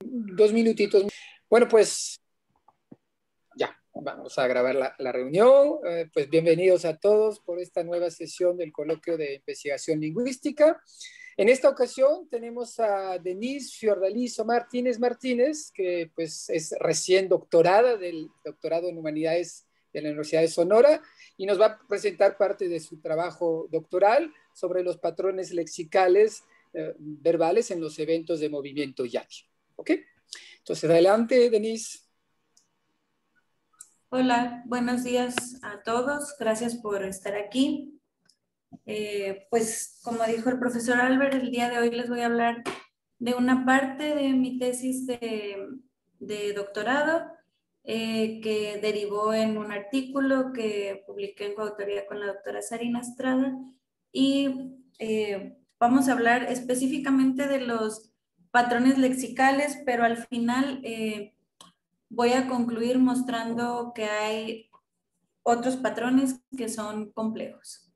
2 minutitos. Bueno, pues ya, vamos a grabar la reunión. Pues bienvenidos a todos por esta nueva sesión del coloquio de investigación lingüística. En esta ocasión tenemos a Denise Fiordaliso Martínez, que pues es recién doctorada del doctorado en Humanidades de la Universidad de Sonora y nos va a presentar parte de su trabajo doctoral sobre los patrones lexicales verbales en los eventos de movimiento yaqui. ¿Ok? Entonces, adelante, Denise. Hola, buenos días a todos. Gracias por estar aquí. Pues como dijo el profesor Albert, el día de hoy les voy a hablar de una parte de mi tesis de doctorado que derivó en un artículo que publiqué en coautoría con la doctora Sarina Estrada y vamos a hablar específicamente de los patrones lexicales, pero al final voy a concluir mostrando que hay otros patrones que son complejos.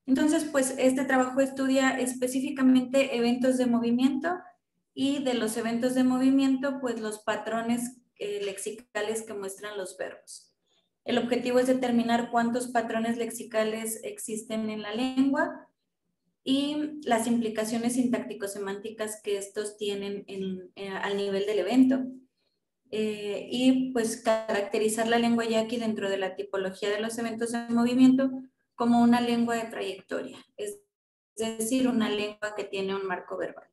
Entonces, pues este trabajo estudia específicamente eventos de movimiento y de los eventos de movimiento, pues los patrones lexicales que muestran los verbos. El objetivo es determinar cuántos patrones lexicales existen en la lengua y las implicaciones sintáctico-semánticas que estos tienen al nivel del evento. Y pues caracterizar la lengua yaqui dentro de la tipología de los eventos de movimiento como una lengua de trayectoria, es decir, una lengua que tiene un marco verbal.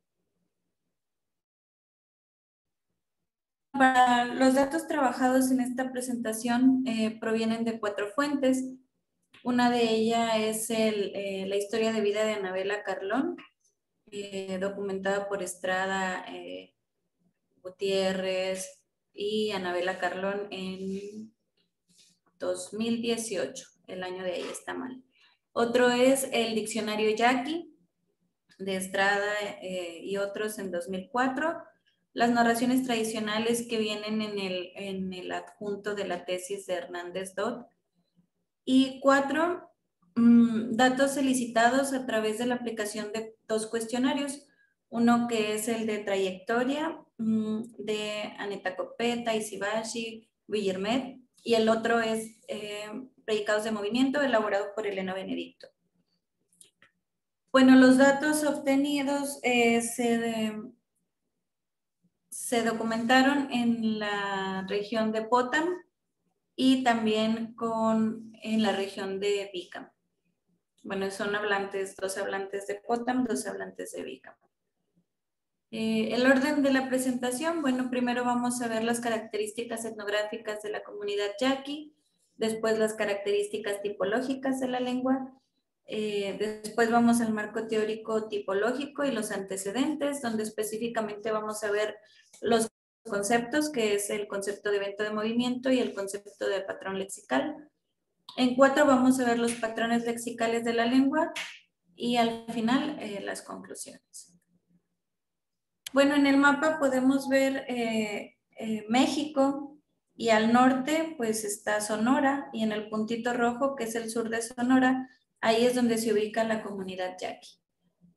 Para los datos trabajados en esta presentación provienen de 4 fuentes. Una de ellas es la historia de vida de Anabela Carlón, documentada por Estrada, Gutiérrez y Anabela Carlón en 2018, el año de ella está mal. Otro es el diccionario Yaqui de Estrada y otros en 2004. Las narraciones tradicionales que vienen en el adjunto de la tesis de Hernández Dot. Y 4, datos solicitados a través de la aplicación de 2 cuestionarios. Uno que es el de trayectoria de Aneta Copeta, Isibashi, Guillermet, y el otro es predicados de movimiento elaborado por Elena Benedicto. Bueno, los datos obtenidos se documentaron en la región de Potam y también en la región de Bicam. Bueno, son 2 hablantes de Potam, 2 hablantes de Bicam. El orden de la presentación, bueno, primero vamos a ver las características etnográficas de la comunidad yaqui, después las características tipológicas de la lengua, después vamos al marco teórico tipológico y los antecedentes, donde específicamente vamos a ver los conceptos, que es el concepto de evento de movimiento y el concepto de patrón lexical. En 4 vamos a ver los patrones lexicales de la lengua y al final las conclusiones. Bueno, en el mapa podemos ver México y al norte pues está Sonora y en el puntito rojo que es el sur de Sonora, ahí es donde se ubica la comunidad yaqui.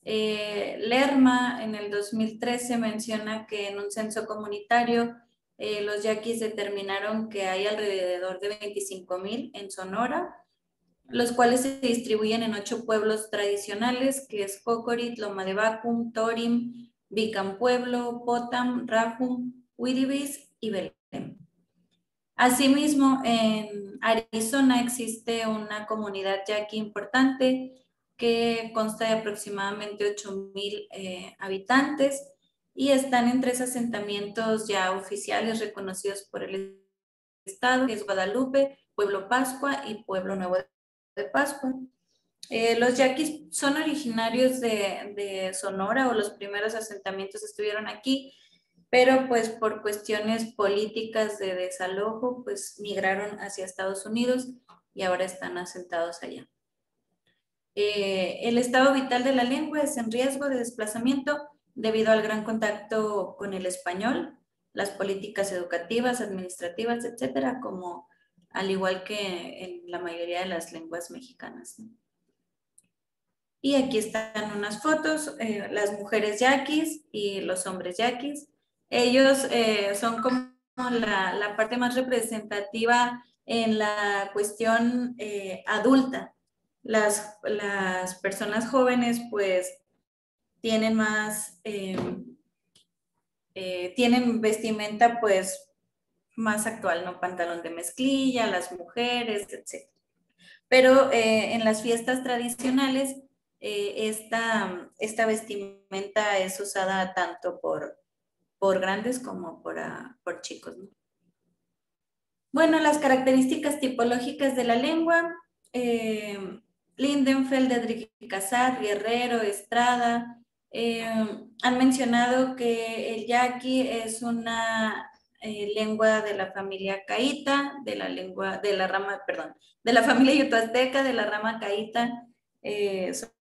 Lerma en el 2013 menciona que en un censo comunitario los yaquis determinaron que hay alrededor de 25,000 en Sonora, los cuales se distribuyen en 8 pueblos tradicionales, que es Cocorit, Loma de Bacum, Torim, Bicam Pueblo, Potam, Rajum, Huiribis y Belém. Asimismo, en Arizona existe una comunidad yaqui importante que consta de aproximadamente 8,000 habitantes y están en 3 asentamientos ya oficiales reconocidos por el Estado, que es Guadalupe, Pueblo Pascua y Pueblo Nuevo de Pascua. Los yaquis son originarios de Sonora, o los primeros asentamientos estuvieron aquí, pero pues por cuestiones políticas de desalojo, pues migraron hacia Estados Unidos y ahora están asentados allá. El estado vital de la lengua es en riesgo de desplazamiento debido al gran contacto con el español, las políticas educativas, administrativas, etcétera, como al igual que en la mayoría de las lenguas mexicanas, ¿no? Y aquí están unas fotos, las mujeres yaquis y los hombres yaquis. Ellos son como la parte más representativa en la cuestión adulta. Las personas jóvenes pues tienen más, tienen vestimenta pues más actual, ¿no? Pantalón de mezclilla, las mujeres, etc. Pero en las fiestas tradicionales esta vestimenta es usada tanto por grandes como por chicos, ¿no? Bueno, las características tipológicas de la lengua, Lindenfeld, Edric Casat, Guerrero, Estrada, han mencionado que el yaqui es una lengua de la familia caíta, de la familia yutoazteca, de la rama caíta,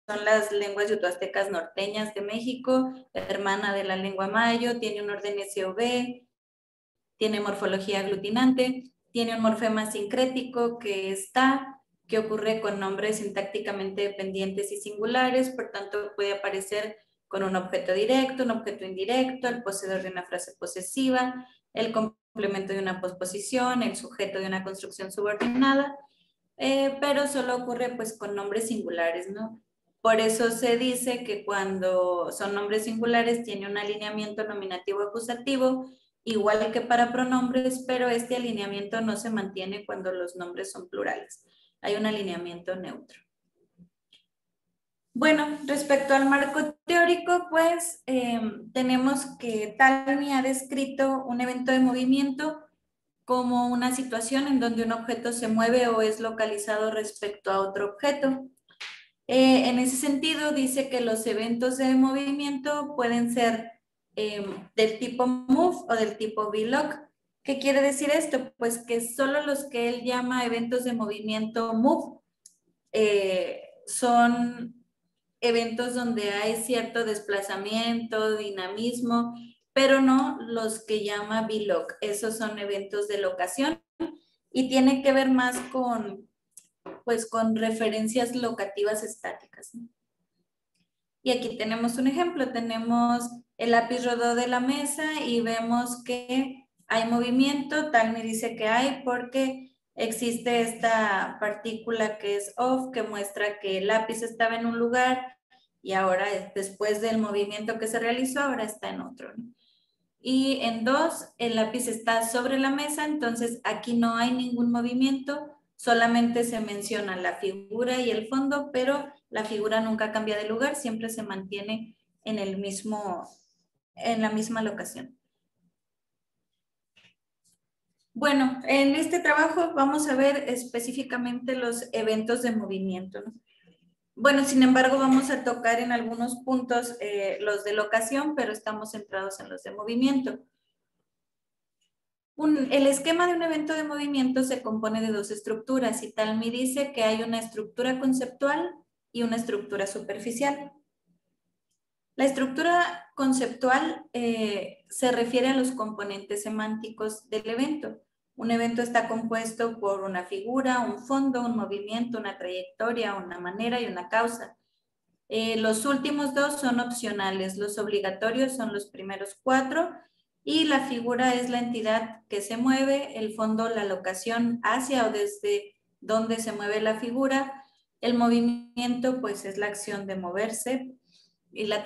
son las lenguas yutoaztecas norteñas de México, hermana de la lengua mayo, tiene un orden SOV, tiene morfología aglutinante, tiene un morfema sincrético que está, que ocurre con nombres sintácticamente dependientes y singulares, por tanto puede aparecer con un objeto directo, un objeto indirecto, el poseedor de una frase posesiva, el complemento de una posposición, el sujeto de una construcción subordinada, pero solo ocurre pues con nombres singulares, ¿no? Por eso se dice que cuando son nombres singulares tiene un alineamiento nominativo acusativo, igual que para pronombres, pero este alineamiento no se mantiene cuando los nombres son plurales. Hay un alineamiento neutro. Bueno, respecto al marco teórico, pues tenemos que Talmi ha descrito un evento de movimiento como una situación en donde un objeto se mueve o es localizado respecto a otro objeto. En ese sentido, dice que los eventos de movimiento pueden ser del tipo move o del tipo VLOC. ¿Qué quiere decir esto? Pues que solo los que él llama eventos de movimiento move son eventos donde hay cierto desplazamiento, dinamismo, pero no los que llama VLOC. Esos son eventos de locación y tiene que ver más con referencias locativas estáticas, ¿no? Y aquí tenemos un ejemplo, tenemos el lápiz rodó de la mesa y vemos que hay movimiento, Talmi dice que hay porque existe esta partícula que es off, que muestra que el lápiz estaba en un lugar y ahora después del movimiento que se realizó, ahora está en otro, ¿no? Y en 2, el lápiz está sobre la mesa, entonces aquí no hay ningún movimiento, solamente se menciona la figura y el fondo, pero la figura nunca cambia de lugar, siempre se mantiene en la misma locación. Bueno, en este trabajo vamos a ver específicamente los eventos de movimiento, ¿no? Bueno, sin embargo, vamos a tocar en algunos puntos los de locación, pero estamos centrados en los de movimiento. El esquema de un evento de movimiento se compone de dos estructuras y Talmi dice que hay una estructura conceptual y una estructura superficial. La estructura conceptual se refiere a los componentes semánticos del evento. Un evento está compuesto por una figura, un fondo, un movimiento, una trayectoria, una manera y una causa. Los últimos dos son opcionales, los obligatorios son los primeros 4 y la figura es la entidad que se mueve, el fondo la locación hacia o desde donde se mueve la figura, el movimiento pues es la acción de moverse y la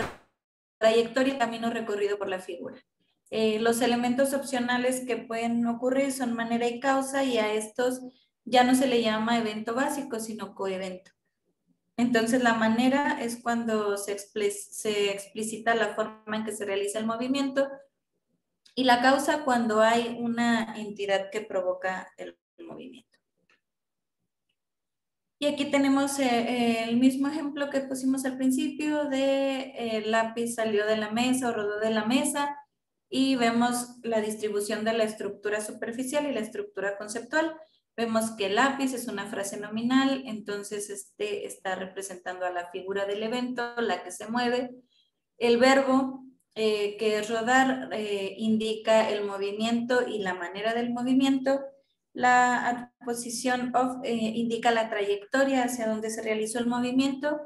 trayectoria y camino recorrido por la figura. Los elementos opcionales que pueden ocurrir son manera y causa y a estos ya no se le llama evento básico sino coevento. Entonces, la manera es cuando se explicita la forma en que se realiza el movimiento y la causa cuando hay una entidad que provoca el movimiento. Y aquí tenemos el mismo ejemplo que pusimos al principio de el lápiz salió de la mesa o rodó de la mesa y vemos la distribución de la estructura superficial y la estructura conceptual. Vemos que el lápiz es una frase nominal, entonces este está representando a la figura del evento, la que se mueve. El verbo, que es rodar, indica el movimiento y la manera del movimiento. La adposición of indica la trayectoria hacia donde se realizó el movimiento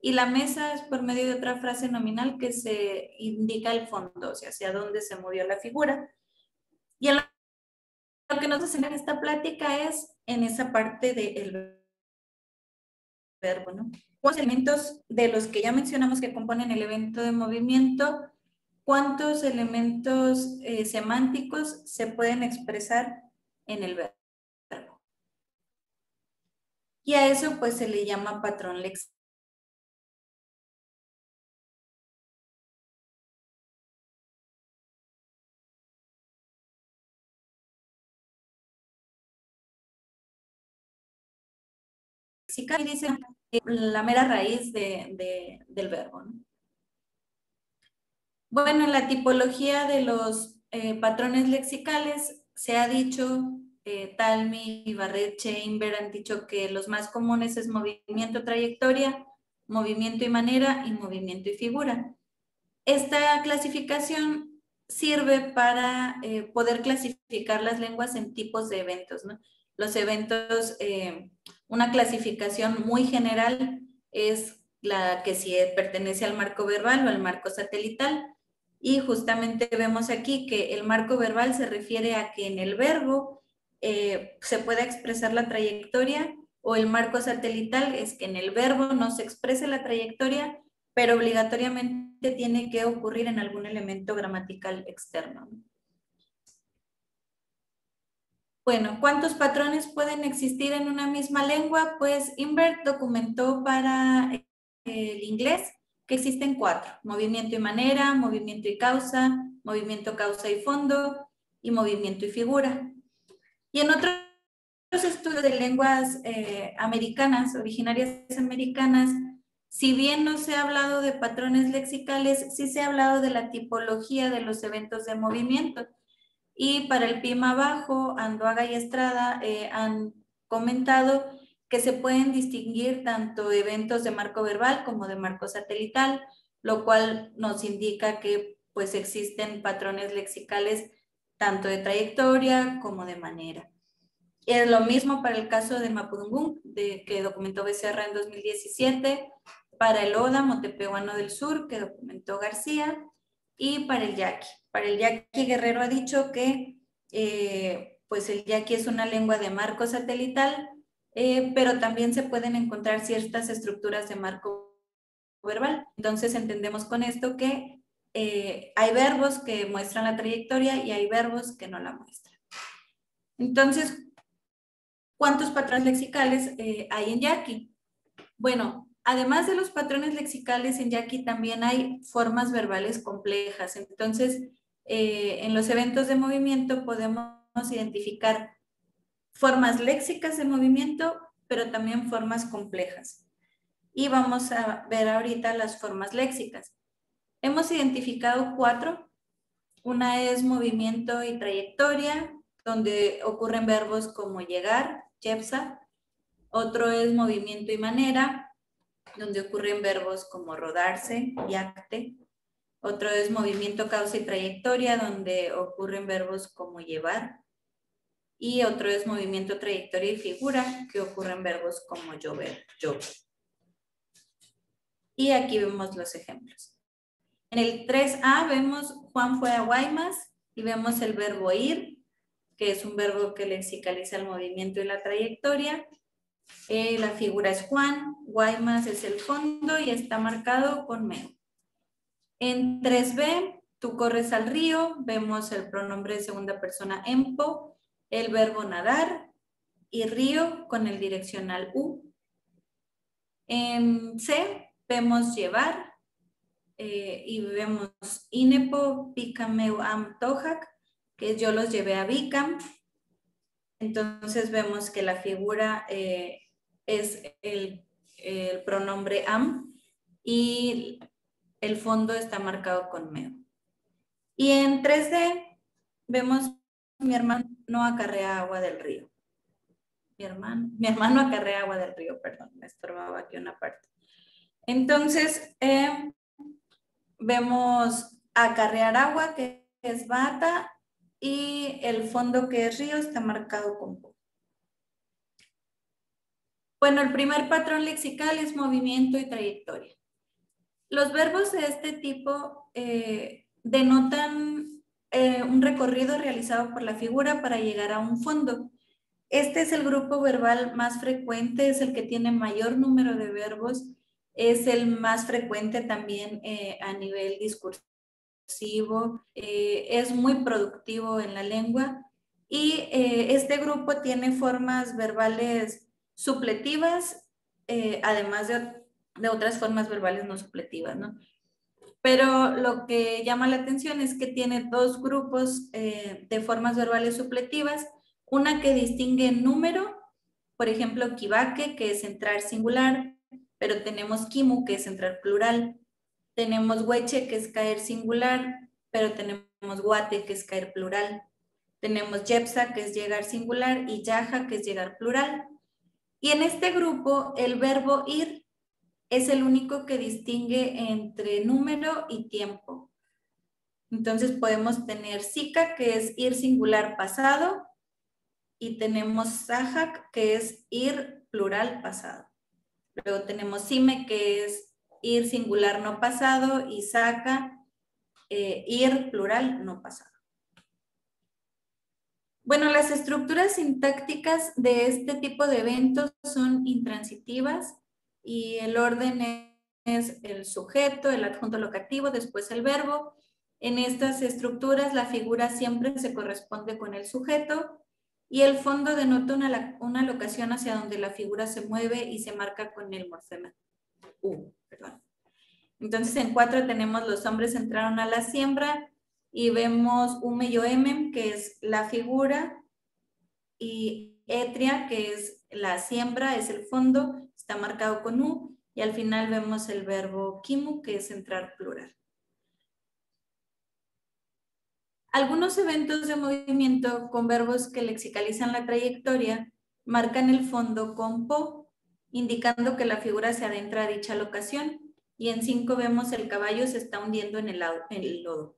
Y la mesa es por medio de otra frase nominal que se indica el fondo, o sea, hacia dónde se movió la figura. Y lo que nos hacen en esta plática es en esa parte del verbo, ¿no? ¿Cuántos elementos de los que ya mencionamos que componen el evento de movimiento, cuántos elementos semánticos se pueden expresar en el verbo? Y a eso pues se le llama patrón lexical. Y dicen la mera raíz del verbo, ¿no? Bueno, en la tipología de los patrones lexicales se ha dicho, Talmy, Ibarreche, Inver han dicho que los más comunes es movimiento, trayectoria, movimiento y manera y movimiento y figura. Esta clasificación sirve para poder clasificar las lenguas en tipos de eventos, ¿no? Los eventos, una clasificación muy general es la que si pertenece al marco verbal o al marco satelital. Y justamente vemos aquí que el marco verbal se refiere a que en el verbo se pueda expresar la trayectoria, o el marco satelital es que en el verbo no se exprese la trayectoria, pero obligatoriamente tiene que ocurrir en algún elemento gramatical externo. Bueno, ¿cuántos patrones pueden existir en una misma lengua? Pues Invert documentó para el inglés que existen 4: movimiento y manera, movimiento y causa, movimiento, causa y fondo, y movimiento y figura. Y en otros estudios de lenguas americanas, originarias americanas, si bien no se ha hablado de patrones lexicales, sí se ha hablado de la tipología de los eventos de movimiento. Y para el PIMA bajo, Andoaga y Estrada han comentado que se pueden distinguir tanto eventos de marco verbal como de marco satelital, lo cual nos indica que pues existen patrones lexicales tanto de trayectoria como de manera. Es lo mismo para el caso de Mapudungun, que documentó Becerra en 2017, para el Oda Motepehuano del Sur, que documentó García, y para el yaqui. Para el yaqui, Guerrero ha dicho que pues el yaqui es una lengua de marco satelital, pero también se pueden encontrar ciertas estructuras de marco verbal. Entonces entendemos con esto que hay verbos que muestran la trayectoria y hay verbos que no la muestran. Entonces, ¿cuántos patrones lexicales hay en yaqui? Bueno, además de los patrones lexicales en yaqui también hay formas verbales complejas. Entonces, en los eventos de movimiento podemos identificar formas léxicas de movimiento, pero también formas complejas. Y vamos a ver ahorita las formas léxicas. Hemos identificado 4. Una es movimiento y trayectoria, donde ocurren verbos como llegar, yepsa. Otro es movimiento y manera, donde ocurren verbos como rodarse, yacte. Otro es movimiento, causa y trayectoria, donde ocurren verbos como llevar. Y otro es movimiento, trayectoria y figura, que ocurren verbos como llover, llover. Y aquí vemos los ejemplos. En el 3A vemos Juan fue a Guaymas y vemos el verbo ir, que es un verbo que lexicaliza el movimiento y la trayectoria. La figura es Juan, Guaymas es el fondo y está marcado con meo. En 3B, tú corres al río, vemos el pronombre de segunda persona empo, el verbo nadar y río con el direccional u. En C, vemos llevar y vemos inepo, picameu am tojac, que yo los llevé a Bicam. Entonces vemos que la figura es el pronombre am y el fondo está marcado con meo. Y en 3D vemos mi hermano no acarrea agua del río. Mi hermano acarrea agua del río, perdón, me estorbaba aquí una parte. Entonces vemos acarrear agua, que es bata, y el fondo, que es río, está marcado con po. Bueno, el primer patrón lexical es movimiento y trayectoria. Los verbos de este tipo denotan un recorrido realizado por la figura para llegar a un fondo. Este es el grupo verbal más frecuente, es el que tiene mayor número de verbos, es el más frecuente también a nivel discursivo, es muy productivo en la lengua y este grupo tiene formas verbales supletivas, además de otras formas verbales no supletivas, ¿no? Pero lo que llama la atención es que tiene dos grupos de formas verbales supletivas, una que distingue número, por ejemplo, kibaque, que es entrar singular, pero tenemos kimu, que es entrar plural. Tenemos hueche, que es caer singular, pero tenemos guate, que es caer plural. Tenemos yepsa, que es llegar singular, y yaja, que es llegar plural. Y en este grupo, el verbo ir es el único que distingue entre número y tiempo. Entonces podemos tener sika, que es ir singular pasado, y tenemos sahak, que es ir plural pasado. Luego tenemos sime, que es ir singular no pasado, y saka, ir plural no pasado. Bueno, las estructuras sintácticas de este tipo de eventos son intransitivas y el orden es el sujeto, el adjunto locativo, después el verbo. En estas estructuras la figura siempre se corresponde con el sujeto y el fondo denota una locación hacia donde la figura se mueve y se marca con el morfema U. Perdón. Entonces en 4 tenemos los hombres entraron a la siembra y vemos ume y oemem, que es la figura, y etria, que es la siembra, es el fondo, está marcado con U, y al final vemos el verbo kimu, que es entrar plural. Algunos eventos de movimiento con verbos que lexicalizan la trayectoria marcan el fondo con po, indicando que la figura se adentra a dicha locación, y en 5 vemos el caballo se está hundiendo en el lodo.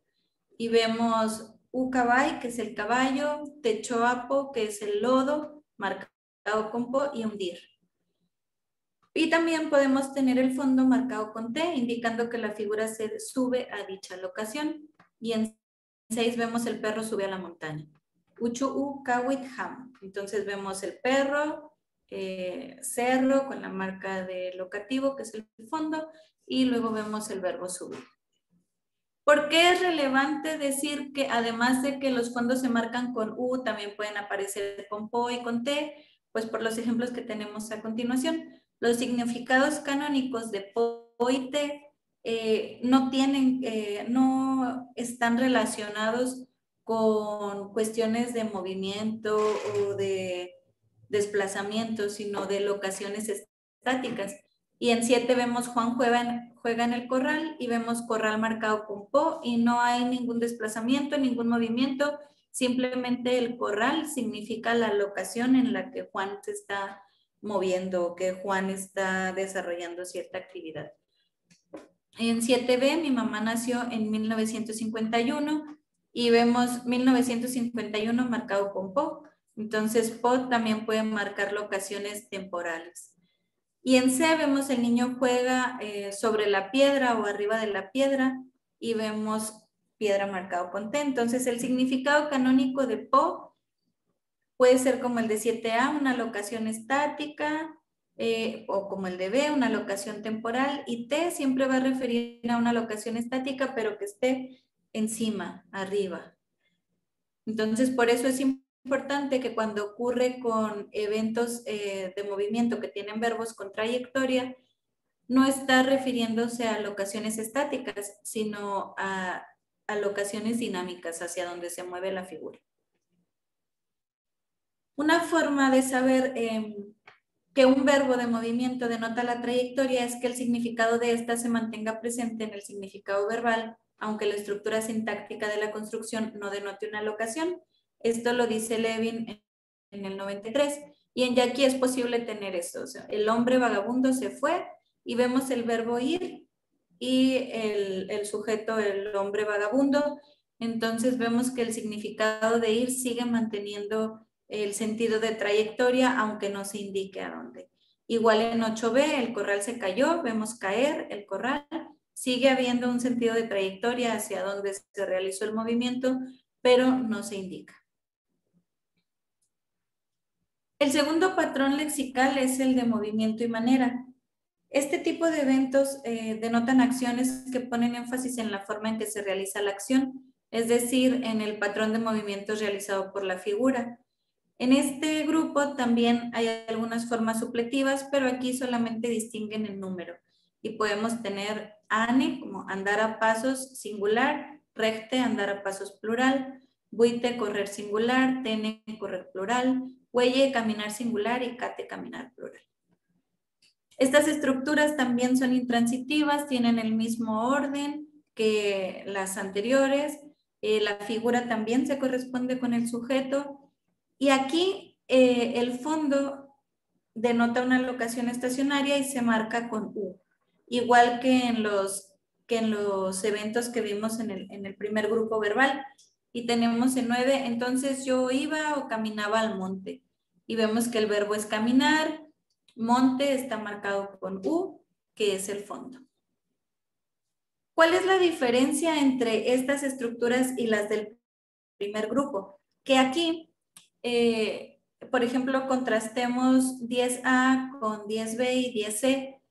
Y vemos ucabay, que es el caballo, techoapo, que es el lodo, marcado con po, y hundir. Y también podemos tener el fondo marcado con T, indicando que la figura se sube a dicha locación. Y en 6 vemos el perro sube a la montaña. Uchu u kawit ham. Entonces vemos el perro, cerro con la marca de locativo, que es el fondo, y luego vemos el verbo subir. ¿Por qué es relevante decir que además de que los fondos se marcan con U, también pueden aparecer con PO y con T? Pues por los ejemplos que tenemos a continuación. Los significados canónicos de PO y T no están relacionados con cuestiones de movimiento o de desplazamiento, sino de locaciones estáticas. Y en 7 vemos Juan juega en el corral y vemos corral marcado con po y no hay ningún desplazamiento, ningún movimiento, simplemente el corral significa la locación en la que Juan se está moviendo, que Juan está desarrollando cierta actividad. En 7b, mi mamá nació en 1951 y vemos 1951 marcado con po. Entonces, po también puede marcar locaciones temporales. Y en C vemos el niño juega sobre la piedra o arriba de la piedra y vemos piedra marcado con T. Entonces, el significado canónico de po puede ser como el de 7A, una locación estática, o como el de B, una locación temporal, y T siempre va a referir a una locación estática, pero que esté encima, arriba. Entonces, por eso es importante que cuando ocurre con eventos de movimiento que tienen verbos con trayectoria, no está refiriéndose a locaciones estáticas, sino a locaciones dinámicas hacia donde se mueve la figura. Una forma de saber que un verbo de movimiento denota la trayectoria es que el significado de ésta se mantenga presente en el significado verbal, aunque la estructura sintáctica de la construcción no denote una locación. Esto lo dice Levin en el 93, y en Jackie es posible tener eso. O sea, el hombre vagabundo se fue y vemos el verbo ir y el sujeto, el hombre vagabundo. Entonces vemos que el significado de ir sigue manteniendo el sentido de trayectoria, aunque no se indique a dónde. Igual en 8b, el corral se cayó, vemos caer el corral, sigue habiendo un sentido de trayectoria hacia donde se realizó el movimiento, pero no se indica. El segundo patrón lexical es el de movimiento y manera. Este tipo de eventos denotan acciones que ponen énfasis en la forma en que se realiza la acción, es decir, en el patrón de movimientos realizado por la figura. En este grupo también hay algunas formas supletivas, pero aquí solamente distinguen el número. Y podemos tener ane, como andar a pasos singular, recte, andar a pasos plural, buite, correr singular, tene, correr plural, huelle, caminar singular y cate, caminar plural. Estas estructuras también son intransitivas, tienen el mismo orden que las anteriores. La figura también se corresponde con el sujeto. Y aquí el fondo denota una locación estacionaria y se marca con U. Igual que en los eventos que vimos en el primer grupo verbal. Y tenemos el 9, entonces yo iba o caminaba al monte. Y vemos que el verbo es caminar, monte está marcado con U, que es el fondo. ¿Cuál es la diferencia entre estas estructuras y las del primer grupo? Que aquí, por ejemplo, contrastemos 10A con 10B y 10C.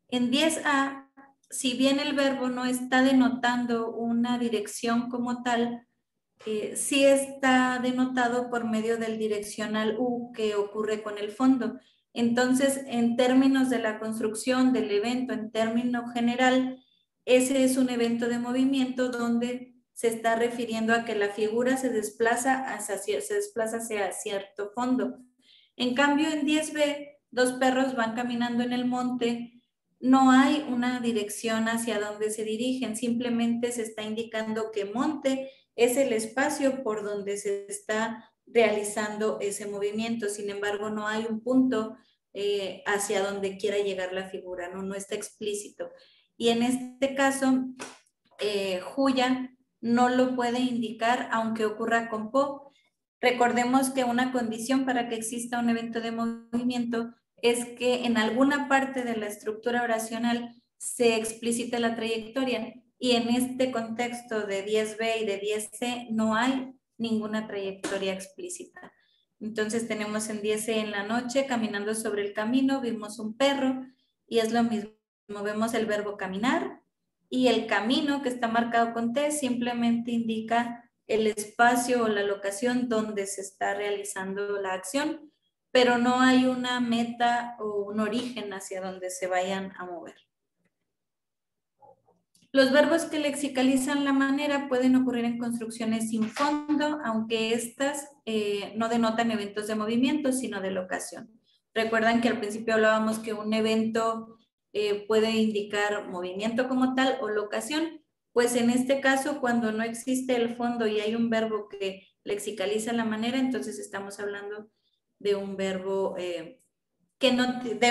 En 10A, si bien el verbo no está denotando una dirección como tal, sí está denotado por medio del direccional U que ocurre con el fondo. Entonces, en términos de la construcción del evento, en término general, ese es un evento de movimiento donde se está refiriendo a que la figura se desplaza hacia cierto fondo. En cambio, en 10B, dos perros van caminando en el monte, no hay una dirección hacia donde se dirigen, simplemente se está indicando que monte es el espacio por donde se está realizando ese movimiento. Sin embargo, no hay un punto hacia donde quiera llegar la figura, no está explícito. Y en este caso, Juya no lo puede indicar aunque ocurra con Po. Recordemos que una condición para que exista un evento de movimiento es que en alguna parte de la estructura oracional se explicite la trayectoria y en este contexto de 10B y de 10C no hay ninguna trayectoria explícita. Entonces tenemos en 10C en la noche caminando sobre el camino, vimos un perro y es lo mismo, vemos el verbo caminar y el camino que está marcado con T simplemente indica el espacio o la locación donde se está realizando la acción, pero no hay una meta o un origen hacia donde se vayan a mover. Los verbos que lexicalizan la manera pueden ocurrir en construcciones sin fondo, aunque estas no denotan eventos de movimiento, sino de locación. Recuerdan que al principio hablábamos que un evento puede indicar movimiento como tal o locación. Pues en este caso, cuando no existe el fondo y hay un verbo que lexicaliza la manera, entonces estamos hablando de un verbo de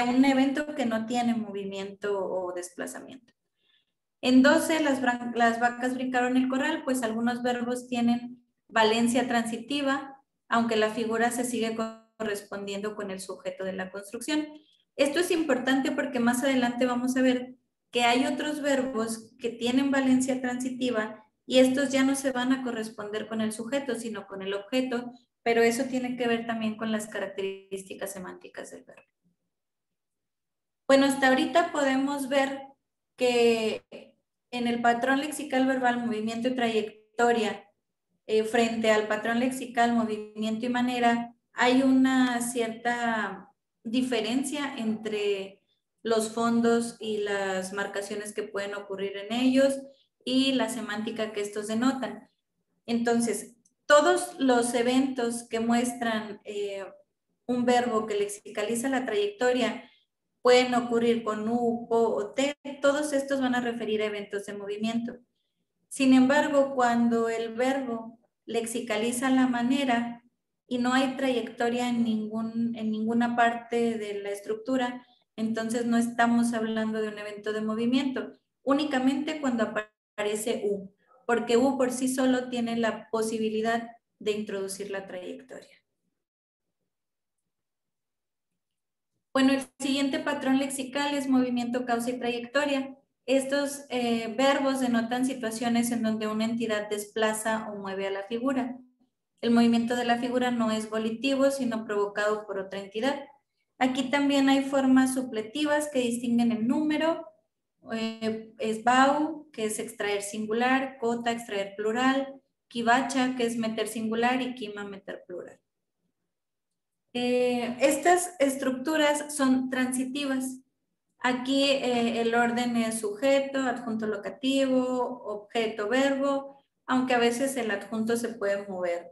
un evento que no tiene movimiento o desplazamiento. En 12, las vacas brincaron el corral, pues algunos verbos tienen valencia transitiva, aunque la figura se sigue correspondiendo con el sujeto de la construcción. Esto es importante porque más adelante vamos a ver que hay otros verbos que tienen valencia transitiva y estos ya no se van a corresponder con el sujeto, sino con el objeto, pero eso tiene que ver también con las características semánticas del verbo. Bueno, hasta ahorita podemos ver que en el patrón lexical verbal movimiento y trayectoria, frente al patrón lexical movimiento y manera, hay una cierta diferencia entre los fondos y las marcaciones que pueden ocurrir en ellos y la semántica que estos denotan. Entonces, todos los eventos que muestran un verbo que lexicaliza la trayectoria pueden ocurrir con U, Po o T, todos estos van a referir a eventos de movimiento. Sin embargo, cuando el verbo lexicaliza la manera y no hay trayectoria en ninguna parte de la estructura, entonces no estamos hablando de un evento de movimiento, únicamente cuando aparece U, porque U por sí solo tiene la posibilidad de introducir la trayectoria. Bueno, el siguiente patrón lexical es movimiento, causa y trayectoria. Estos verbos denotan situaciones en donde una entidad desplaza o mueve a la figura. El movimiento de la figura no es volitivo, sino provocado por otra entidad. Aquí también hay formas supletivas que distinguen el número. Es bau, que es extraer singular, cota, extraer plural, kivacha, que es meter singular, y kima, meter plural. Estas estructuras son transitivas. Aquí el orden es sujeto, adjunto locativo, objeto, verbo, aunque a veces el adjunto se puede mover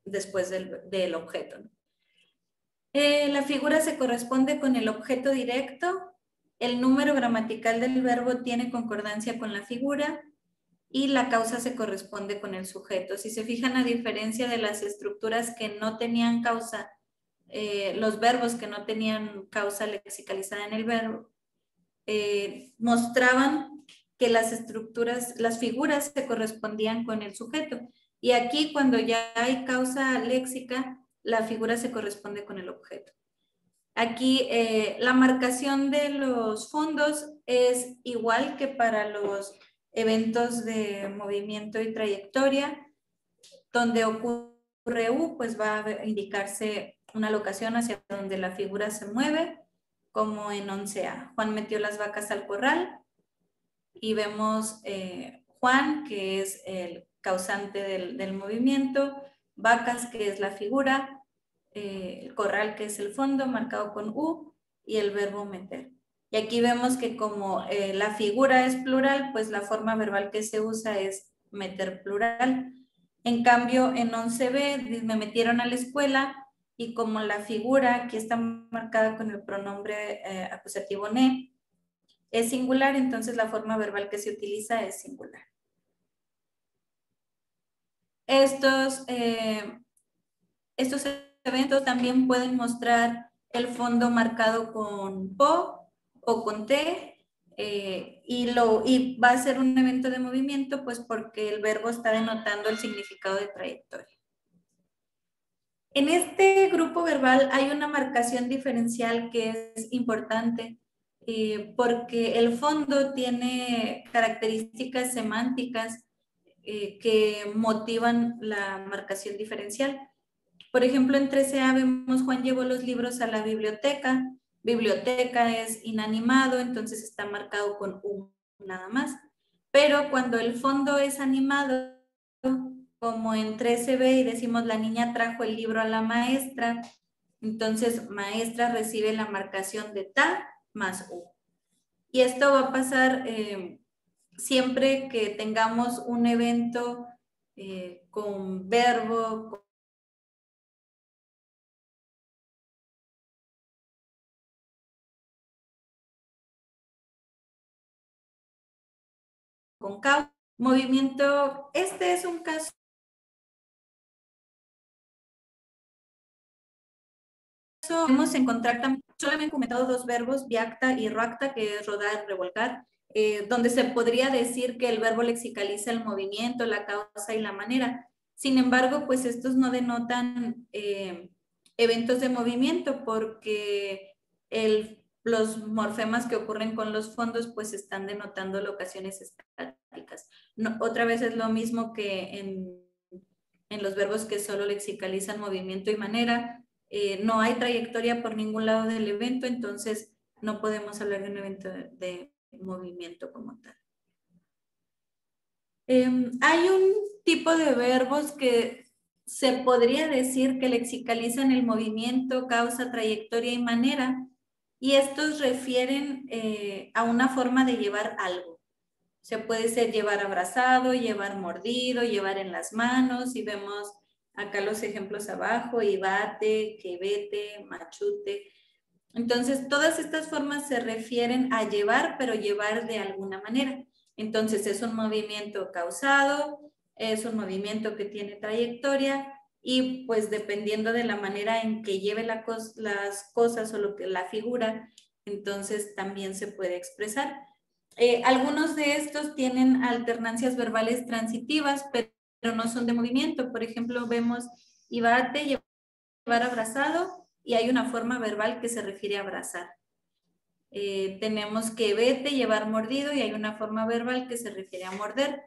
después del objeto. La figura se corresponde con el objeto directo, el número gramatical del verbo tiene concordancia con la figura y la causa se corresponde con el sujeto. Si se fijan, a diferencia de las estructuras que no tenían causa, los verbos que no tenían causa lexicalizada en el verbo, mostraban que las estructuras, las figuras se correspondían con el sujeto. Y aquí, cuando ya hay causa léxica, la figura se corresponde con el objeto. Aquí la marcación de los fondos es igual que para los eventos de movimiento y trayectoria. Donde ocurre U, pues va a indicarse una locación hacia donde la figura se mueve, como en 11A. Juan metió las vacas al corral y vemos Juan, que es el causante del movimiento, vacas, que es la figura, el corral, que es el fondo, marcado con U, y el verbo meter. Y aquí vemos que como la figura es plural, pues la forma verbal que se usa es meter plural. En cambio, en 11B me metieron a la escuela y como la figura aquí está marcada con el pronombre acusativo ne, es singular, entonces la forma verbal que se utiliza es singular. Estos eventos también pueden mostrar el fondo marcado con PO o con T, y va a ser un evento de movimiento, pues porque el verbo está denotando el significado de trayectoria. En este grupo verbal hay una marcación diferencial que es importante, porque el fondo tiene características semánticas que motivan la marcación diferencial. Por ejemplo, en 13A vemos Juan llevó los libros a la biblioteca. Biblioteca es inanimado, entonces está marcado con U nada más. Pero cuando el fondo es animado, como en 13B y decimos la niña trajo el libro a la maestra, entonces maestra recibe la marcación de ta más U. Y esto va a pasar siempre que tengamos un evento con verbo, con causa, movimiento. Este es un caso. Podemos encontrar también solamente documentados dos verbos, viacta y roacta, que es rodar, revolcar, donde se podría decir que el verbo lexicaliza el movimiento, la causa y la manera. Sin embargo, pues estos no denotan eventos de movimiento porque los morfemas que ocurren con los fondos pues están denotando locaciones estáticas. No, otra vez es lo mismo que en los verbos que solo lexicalizan movimiento y manera. No hay trayectoria por ningún lado del evento, entonces no podemos hablar de un evento de movimiento como tal. Hay un tipo de verbos que se podría decir que lexicalizan el movimiento, causa, trayectoria y manera, y estos refieren a una forma de llevar algo. Se puede ser llevar abrazado, llevar mordido, llevar en las manos, y vemos acá los ejemplos abajo, y bate, que vete, machute. Entonces, todas estas formas se refieren a llevar, pero llevar de alguna manera. Entonces, es un movimiento causado, es un movimiento que tiene trayectoria, y pues dependiendo de la manera en que lleve las cosas o lo que la figura, entonces también se puede expresar. Algunos de estos tienen alternancias verbales transitivas, pero no son de movimiento. Por ejemplo, vemos ibate, llevar abrazado, y hay una forma verbal que se refiere a abrazar. Tenemos que vete, llevar mordido, y hay una forma verbal que se refiere a morder.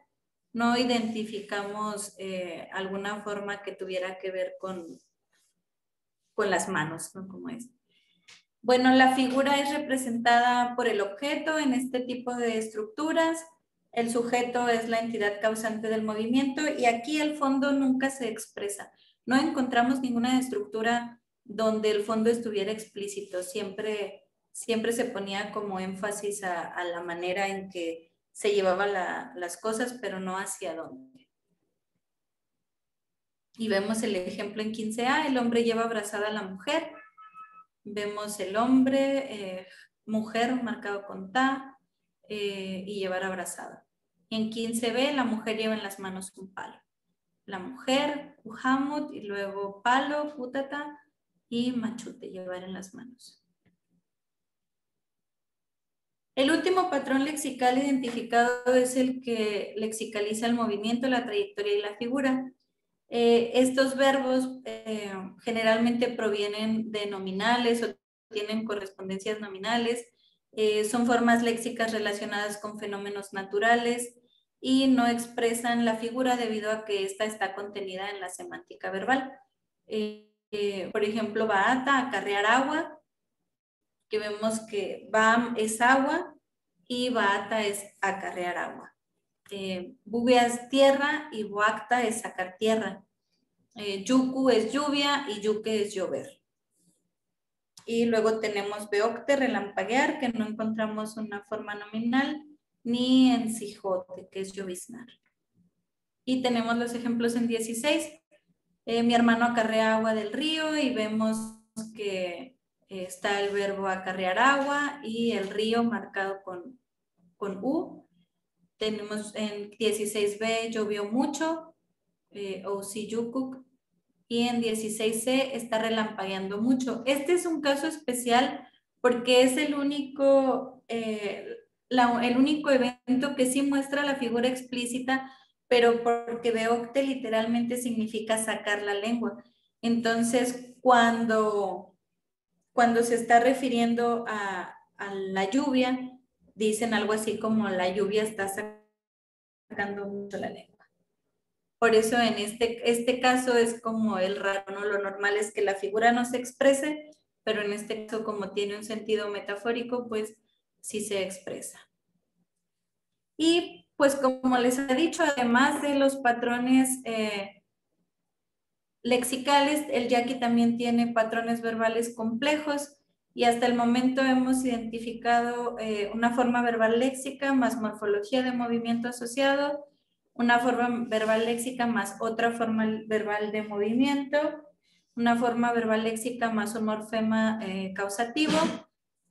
No identificamos alguna forma que tuviera que ver con las manos, ¿no? Como es. Bueno, la figura es representada por el objeto en este tipo de estructuras. El sujeto es la entidad causante del movimiento y aquí el fondo nunca se expresa. No encontramos ninguna estructura donde el fondo estuviera explícito. Siempre se ponía como énfasis a la manera en que se llevaban las cosas, pero no hacia dónde. Y vemos el ejemplo en 15A, el hombre lleva abrazada a la mujer. Vemos el hombre, mujer marcado con ta y llevar abrazada. Y en 15B la mujer lleva en las manos un palo. La mujer, uhamut, y luego palo, putata, y machute, llevar en las manos. El último patrón lexical identificado es el que lexicaliza el movimiento, la trayectoria y la figura. Estos verbos generalmente provienen de nominales o tienen correspondencias nominales, son formas léxicas relacionadas con fenómenos naturales y no expresan la figura debido a que esta está contenida en la semántica verbal. Por ejemplo, baata, acarrear agua, que vemos que bam es agua y baata es acarrear agua. Bubia es tierra y boacta es sacar tierra. Yuku es lluvia y yuke es llover. Y luego tenemos beocte, relampaguear, que no encontramos una forma nominal, ni en sijote, que es lloviznar. Y tenemos los ejemplos en 16. Mi hermano acarrea agua del río y vemos que está el verbo acarrear agua y el río marcado con U. Tenemos en 16b llovió mucho, o si yukuk, y en 16C está relampagueando mucho. Este es un caso especial porque es el único evento que sí muestra la figura explícita, pero porque beocte literalmente significa sacar la lengua. Entonces, cuando se está refiriendo a la lluvia, dicen algo así como la lluvia está sacando mucho la lengua. Por eso en este caso es como el raro, ¿no? Lo normal es que la figura no se exprese, pero en este caso, como tiene un sentido metafórico, pues sí se expresa. Y pues como les he dicho, además de los patrones lexicales, el yaqui también tiene patrones verbales complejos y hasta el momento hemos identificado una forma verbal léxica más morfología de movimiento asociado, una forma verbal léxica más otra forma verbal de movimiento, una forma verbal léxica más un morfema causativo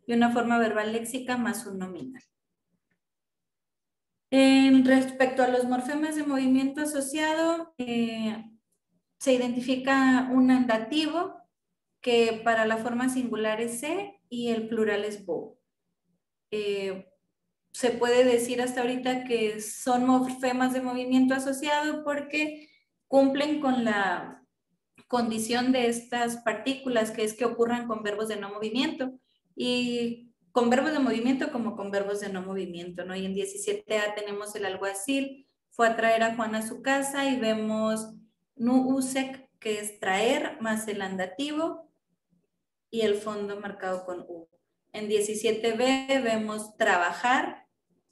y una forma verbal léxica más un nominal. Respecto a los morfemas de movimiento asociado, se identifica un andativo que para la forma singular es se y el plural es bo. Se puede decir hasta ahorita que son morfemas de movimiento asociado porque cumplen con la condición de estas partículas, que es que ocurran con verbos de no movimiento, y con verbos de movimiento como con verbos de no movimiento, ¿no? Y en 17A tenemos el alguacil, fue a traer a Juan a su casa y vemos nu usec, que es traer, más el andativo y el fondo marcado con U. En 17B vemos trabajar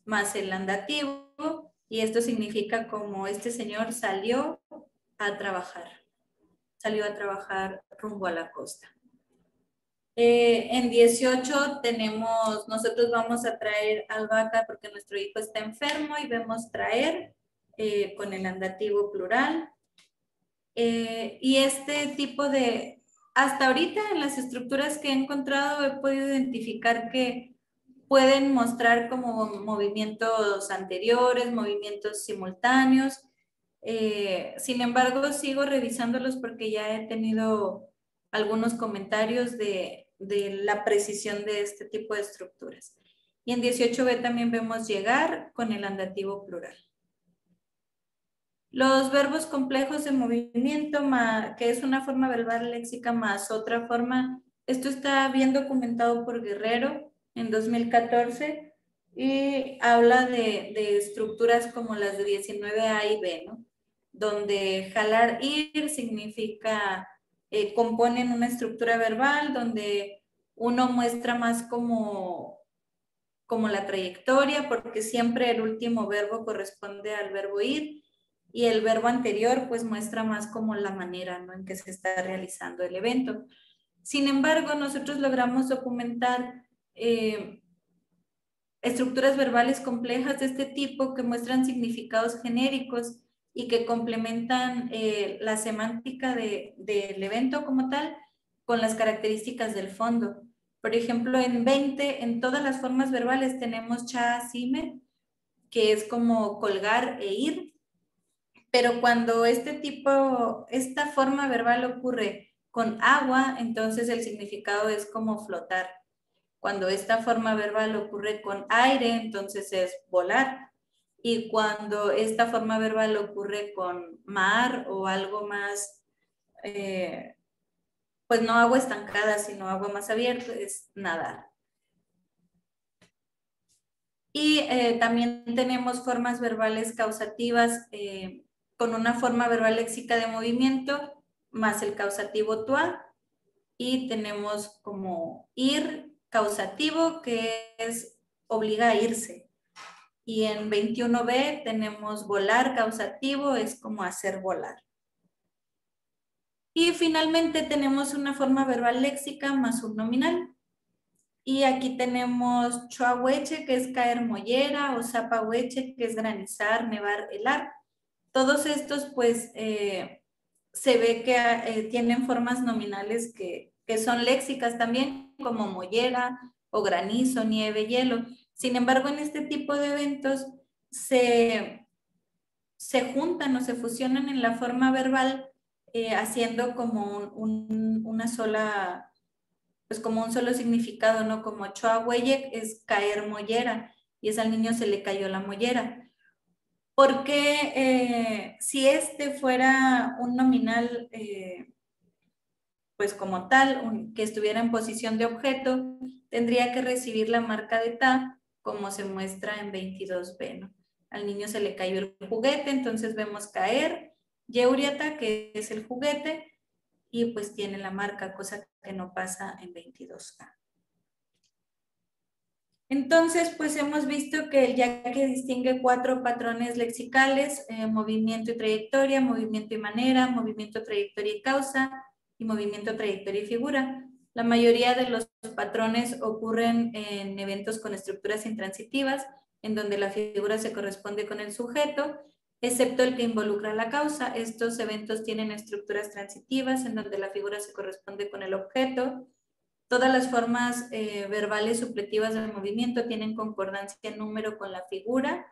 más el andativo y esto significa como este señor salió a trabajar rumbo a la costa. En 18 tenemos, nosotros vamos a traer albahaca porque nuestro hijo está enfermo y vemos traer con el andativo plural. Y este tipo de, hasta ahorita en las estructuras que he encontrado he podido identificar que pueden mostrar como movimientos anteriores, movimientos simultáneos. Sin embargo, sigo revisándolos porque ya he tenido algunos comentarios de la precisión de este tipo de estructuras. Y en 18b también vemos llegar con el andativo plural. Los verbos complejos de movimiento, que es una forma verbal léxica más otra forma Esto está bien documentado por Guerrero en 2014 y habla de estructuras como las de 19A y B, ¿no? Donde jalar ir significa, componen una estructura verbal donde uno muestra más como la trayectoria, porque siempre el último verbo corresponde al verbo ir y el verbo anterior pues muestra más como la manera, ¿no?, en que se está realizando el evento. Sin embargo, nosotros logramos documentar estructuras verbales complejas de este tipo que muestran significados genéricos y que complementan la semántica del evento como tal con las características del fondo. Por ejemplo, en 20, en todas las formas verbales tenemos cha, sime, que es como colgar e ir, pero cuando esta forma verbal ocurre con agua, entonces el significado es como flotar. Cuando esta forma verbal ocurre con aire, entonces es volar. Y cuando esta forma verbal ocurre con mar o algo más, pues no agua estancada, sino agua más abierta, es nadar. Y también tenemos formas verbales causativas con una forma verbal léxica de movimiento más el causativo tua. Y tenemos como ir causativo, que es obliga a irse. Y en 21b tenemos volar causativo, es como hacer volar. Y finalmente tenemos una forma verbal léxica más un nominal. Y aquí tenemos choahueche, que es caer mollera, o zapahueche, que es granizar, nevar, helar. Todos estos, pues, se ve que tienen formas nominales que son léxicas también, como mollera o granizo, nieve, hielo. Sin embargo, en este tipo de eventos se juntan o se fusionan en la forma verbal, haciendo como una sola, pues como un solo significado, ¿no? Como choahueyec es caer mollera, y es al niño se le cayó la mollera. Porque si este fuera un nominal, pues como tal, que estuviera en posición de objeto, tendría que recibir la marca de ta, como se muestra en 22b, ¿no? Al niño se le cayó el juguete, entonces vemos caer, yeuriata, que es el juguete, y pues tiene la marca, cosa que no pasa en 22a. Entonces, pues hemos visto que el yaque distingue 4 patrones lexicales: movimiento y trayectoria, movimiento y manera, movimiento, trayectoria y causa, y movimiento, trayectoria y figura. La mayoría de los patrones ocurren en eventos con estructuras intransitivas, en donde la figura se corresponde con el sujeto, excepto el que involucra la causa. Estos eventos tienen estructuras transitivas, en donde la figura se corresponde con el objeto. Todas las formas verbales supletivas del movimiento tienen concordancia en número con la figura,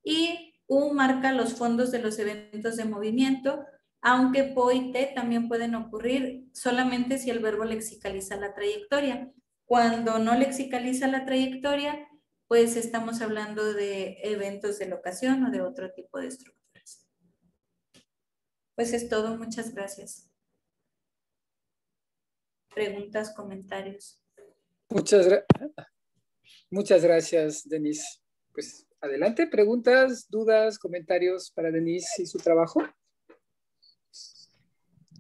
y U marca los fondos de los eventos de movimiento, aunque PO y T también pueden ocurrir solamente si el verbo lexicaliza la trayectoria. Cuando no lexicaliza la trayectoria, pues estamos hablando de eventos de locación o de otro tipo de estructuras. Pues es todo, muchas gracias. Preguntas, comentarios. Muchas gracias, Denise. Pues adelante, preguntas, dudas, comentarios para Denise y su trabajo.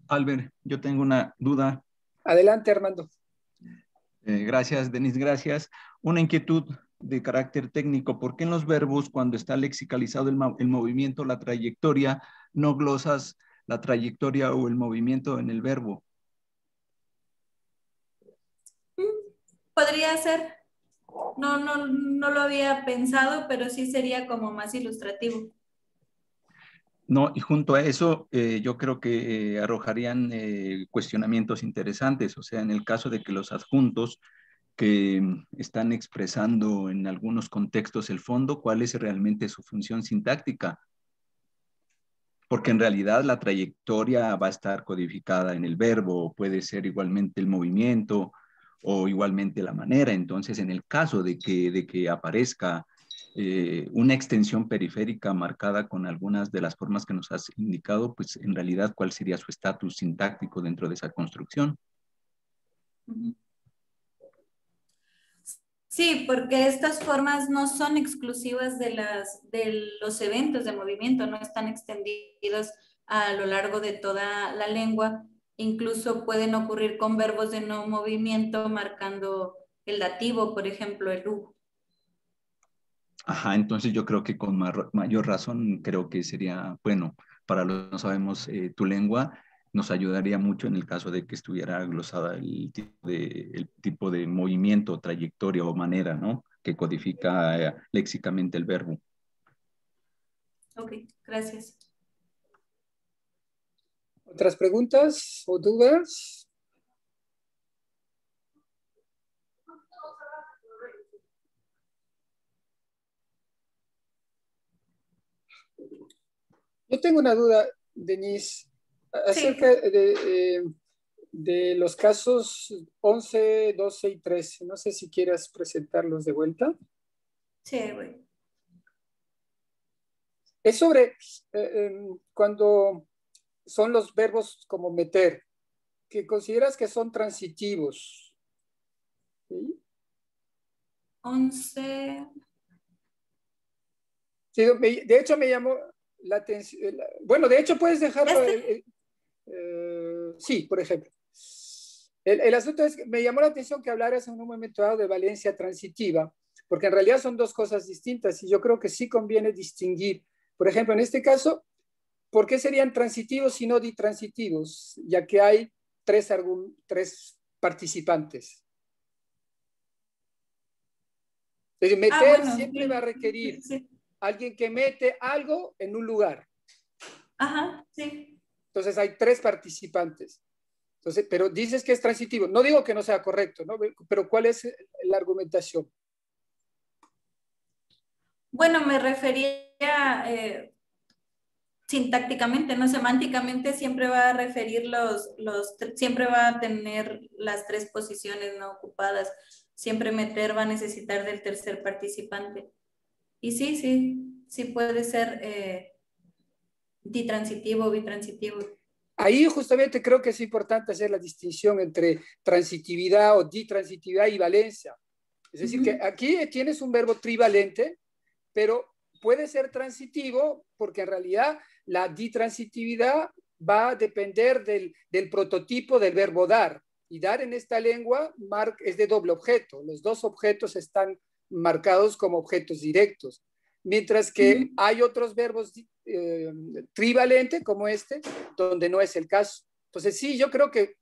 Albert, yo tengo una duda. Adelante, Armando. Gracias, Denise, gracias. Una inquietud de carácter técnico. ¿Por qué en los verbos, cuando está lexicalizado el movimiento, la trayectoria, no glosas la trayectoria o el movimiento en el verbo? Podría ser. No lo había pensado, pero sí sería como más ilustrativo. No, y junto a eso, yo creo que arrojarían cuestionamientos interesantes. O sea, en el caso de que los adjuntos que están expresando en algunos contextos el fondo, ¿cuál es realmente su función sintáctica? Porque en realidad la trayectoria va a estar codificada en el verbo, puede ser igualmente el movimiento o igualmente la manera. Entonces, en el caso de que aparezca una extensión periférica marcada con algunas de las formas que nos has indicado, pues en realidad, ¿cuál sería su estatus sintáctico dentro de esa construcción? Ujú. Sí, porque estas formas no son exclusivas de los eventos de movimiento, no están extendidos a lo largo de toda la lengua. Incluso pueden ocurrir con verbos de no movimiento, marcando el dativo, por ejemplo, el u. Ajá, entonces yo creo que con mayor razón creo que sería, bueno, para los que no sabemos tu lengua, nos ayudaría mucho en el caso de que estuviera glosada el tipo de movimiento, trayectoria o manera, ¿no? Que codifica léxicamente el verbo. Ok, gracias. ¿Otras preguntas o dudas? Yo tengo una duda, Denise, acerca Sí, de los casos 11, 12 y 13. No sé si quieras presentarlos de vuelta. sí, voy. Es sobre cuando son los verbos como meter, que consideras que son transitivos. ¿Sí? 11. Sí, de hecho me llamó la atención. Bueno, de hecho puedes dejarlo. Este. Sí, por ejemplo. El asunto es que me llamó la atención que hablaras en un momento dado de valencia transitiva, porque en realidad son dos cosas distintas y yo creo que sí conviene distinguir. Por ejemplo, en este caso, ¿por qué serían transitivos y no ditransitivos? Ya que hay tres participantes. Es decir, Ah, meter bueno, siempre va a sí, requerir sí. alguien que mete algo en un lugar. Ajá, sí. Entonces hay tres participantes. Entonces, pero dices que es transitivo. No digo que no sea correcto, ¿no? Pero ¿cuál es la argumentación? Bueno, me refería sintácticamente, no semánticamente, siempre va a referir siempre va a tener las tres posiciones no ocupadas. Siempre meter va a necesitar del tercer participante. Y sí, sí, sí puede ser ditransitivo, bitransitivo. Ahí justamente creo que es importante hacer la distinción entre transitividad o ditransitividad y valencia. Es decir, que aquí tienes un verbo trivalente, pero puede ser transitivo porque en realidad la ditransitividad va a depender del prototipo del verbo dar. Y dar en esta lengua es de doble objeto. Los dos objetos están marcados como objetos directos. Mientras que hay otros verbos trivalentes como este, donde no es el caso. Entonces, sí, yo creo que